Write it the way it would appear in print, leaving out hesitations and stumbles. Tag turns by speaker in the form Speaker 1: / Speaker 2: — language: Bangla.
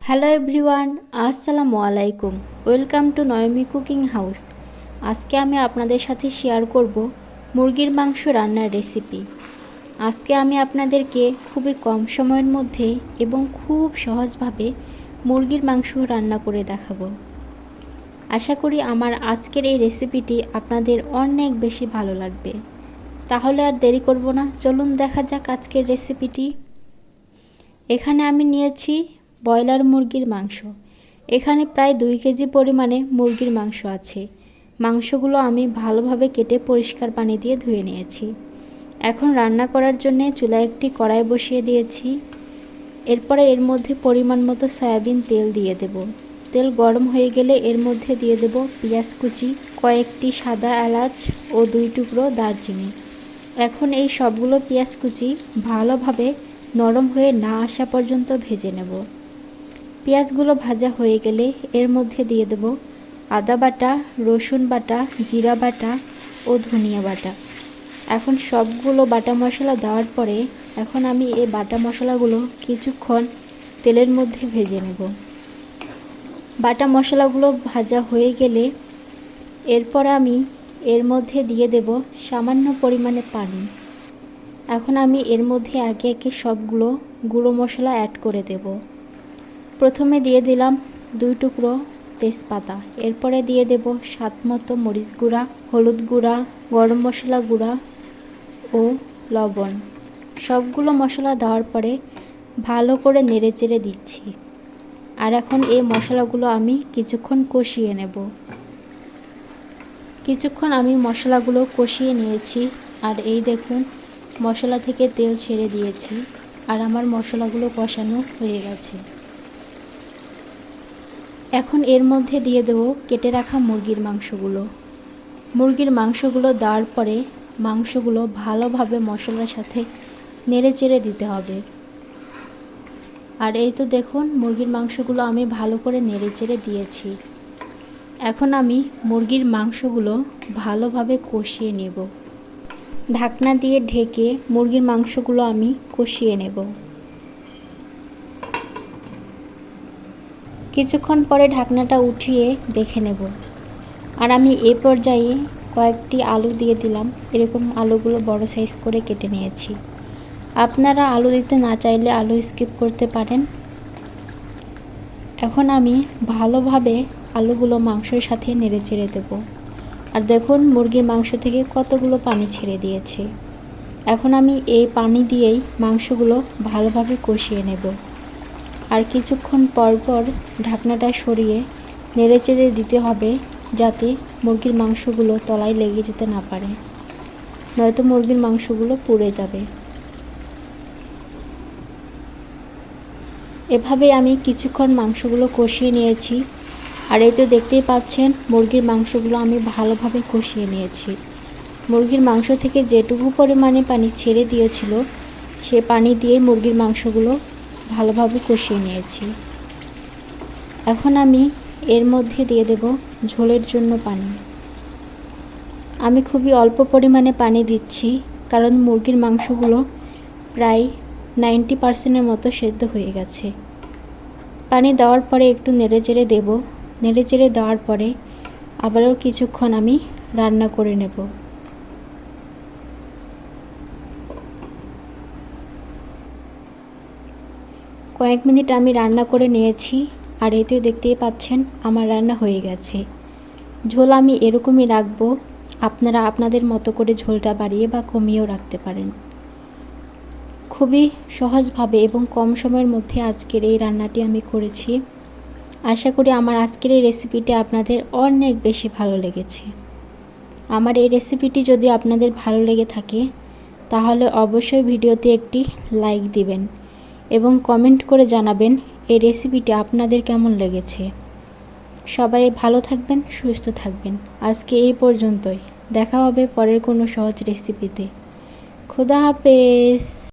Speaker 1: হ্যালো এভরিওয়ান, আসসালামু আলাইকুম। Welcome to Naymi cooking house. আজকে আমি আপনাদের সাথে শেয়ার করব মুরগির মাংস রান্নার রেসিপি। আজকে আমি আপনাদেরকে খুবই কম সময়ের মধ্যে এবং খুব সহজভাবে মুরগির মাংস রান্না করে দেখাবো। আশা করি আমার আজকের এই রেসিপিটি আপনাদের অনেক বেশি ভালো লাগবে। তাহলে আর দেরি করব না, চলুন দেখা যাক আজকের রেসিপিটি। এখানে আমি নিয়েছি ব্রয়লার মুরগির মাংস। এখানে প্রায় 2 কেজি পরিমাণে মুরগির মাংস আছে। মাংসগুলো আমি ভালোভাবে কেটে পরিষ্কার পানি দিয়ে ধুয়ে নিয়েছি। এখন রান্না করার জন্য চুলায় একটি কড়াই বসিয়ে দিয়েছি। এরপরে এর মধ্যে পরিমাণ মতো সয়াবিন তেল দিয়ে দেব। তেল গরম হয়ে গেলে এর মধ্যে দিয়ে দেব পেঁয়াজ কুচি, কয়েকটি সাদা এলাচ ও 2 টুকরো দারচিনি। এখন এই সবগুলো পেঁয়াজ কুচি ভালোভাবে নরম হয়ে না আসা পর্যন্ত ভেজে নেব। পেঁয়াজগুলো ভাজা হয়ে গেলে এর মধ্যে দিয়ে দেব আদা বাটা, রসুন বাটা, জিরা বাটা ও ধনিয়া বাটা। এখন সবগুলো বাটা মশলা দেওয়ার পরে এখন আমি এই বাটা মশলাগুলো কিছুক্ষণ তেলের মধ্যে ভেজে নেব। বাটা মশলাগুলো ভাজা হয়ে গেলে এরপর আমি এর মধ্যে দিয়ে দেব সামান্য পরিমাণে পানি। এখন আমি এর মধ্যে একে একে সবগুলো গুঁড়ো মশলা অ্যাড করে দেব। প্রথমে দিয়ে দিলাম 2 টুকরো তেজপাতা, এরপরে দিয়ে দেব স্বাদমতো মরিচ গুঁড়া, হলুদ গুঁড়া, গরম মশলা গুঁড়া ও লবণ। সবগুলো মশলা দেওয়ার পরে ভালো করে নেড়েচেড়ে দিচ্ছি। আর এখন এই মশলাগুলো আমি কিছুক্ষণ কষিয়ে নেব। কিছুক্ষণ আমি মশলাগুলো কষিয়ে নিয়েছি। আর এই দেখুন মশলা থেকে তেল ছেড়ে দিয়েছি আর আমার মশলাগুলো কষানো হয়ে গেছে। এখন এর মধ্যে দিয়ে দেব কেটে রাখা মুরগির মাংসগুলো। মুরগির মাংসগুলো দেওয়ার পরে মাংসগুলো ভালোভাবে মশলার সাথে নেড়েচেড়ে দিতে হবে। আর এই তো দেখুন মুরগির মাংসগুলো আমি ভালো করে নেড়েচেড়ে দিয়েছি। এখন আমি মুরগির মাংসগুলো ভালোভাবে কষিয়ে নেব। ঢাকনা দিয়ে ঢেকে মুরগির মাংসগুলো আমি কষিয়ে নেব। কিছুক্ষণ পরে ঢাকনাটা উঠিয়ে দেখে নেব। আর আমি এই পর্যায়ে কয়েকটি আলু দিয়ে দিলাম। এরকম আলুগুলো বড় সাইজ করে কেটে নিয়েছি। আপনারা আলু দিতে না চাইলে আলু স্কিপ করতে পারেন। এখন আমি ভালোভাবে আলুগুলো মাংসের সাথে নেড়েচেড়ে দেব। আর দেখুন মুরগির মাংস থেকে কতগুলো পানি ছেড়ে দিয়েছে। এখন আমি এই পানি দিয়েই মাংসগুলো ভালোভাবে কষিয়ে নেব। আর কিছুক্ষণ পর পর ঢাকনাটা সরিয়ে নেড়েচেড়ে দিতে হবে, যাতে মুরগির মাংসগুলো তলায় লেগে যেতে না পারে, নয়তো মুরগির মাংসগুলো পুড়ে যাবে। এভাবে আমি কিছুক্ষণ মাংসগুলো কষিয়ে নিয়েছি। আর এই তো দেখতেই পাচ্ছেন মুরগির মাংসগুলো আমি ভালোভাবে কষিয়ে নিয়েছি। মুরগির মাংস থেকে যেটুকু পরিমাণে পানি ছেড়ে দিয়েছিল সে পানি দিয়ে মুরগির মাংসগুলো ভালোভাবে কষিয়ে নিয়েছি। এখন আমি এর মধ্যে দিয়ে দেব ঝোলের জন্য পানি। আমি খুবই অল্প পরিমাণে পানি দিচ্ছি, কারণ মুরগির মাংসগুলো প্রায় 90% মতো সেদ্ধ হয়ে গেছে। পানি দেওয়ার পরে একটু নেড়েচেড়ে দেব। নেড়েচেড়ে দেওয়ার পরে আবারও কিছুক্ষণ আমি রান্না করে নেব। কয়েক মিনিট আমি রান্না করে নিয়েছি। আর এতেও দেখতেই পাচ্ছেন আমার রান্না হয়ে গেছে। ঝোল আমি এরকমই রাখবো। আপনারা আপনাদের মতো করে ঝোলটা বাড়িয়ে বা কমিয়েও রাখতে পারেন। খুবই সহজভাবে এবং কম সময়ের মধ্যে আজকের এই রান্নাটি আমি করেছি। আশা করি আমার আজকের এই রেসিপিটি আপনাদের অনেক বেশি ভালো লেগেছে। আমার এই রেসিপিটি যদি আপনাদের ভালো লেগে থাকে তাহলে অবশ্যই ভিডিওতে একটি লাইক দিবেন এবং কমেন্ট করে জানাবেন এই রেসিপিটি আপনাদের কেমন লেগেছে। সবাই ভালো থাকবেন, সুস্থ থাকবেন। আজকে এই পর্যন্তই। দেখা হবে পরের কোনো সহজ রেসিপিতে। খুদা হাফেজ।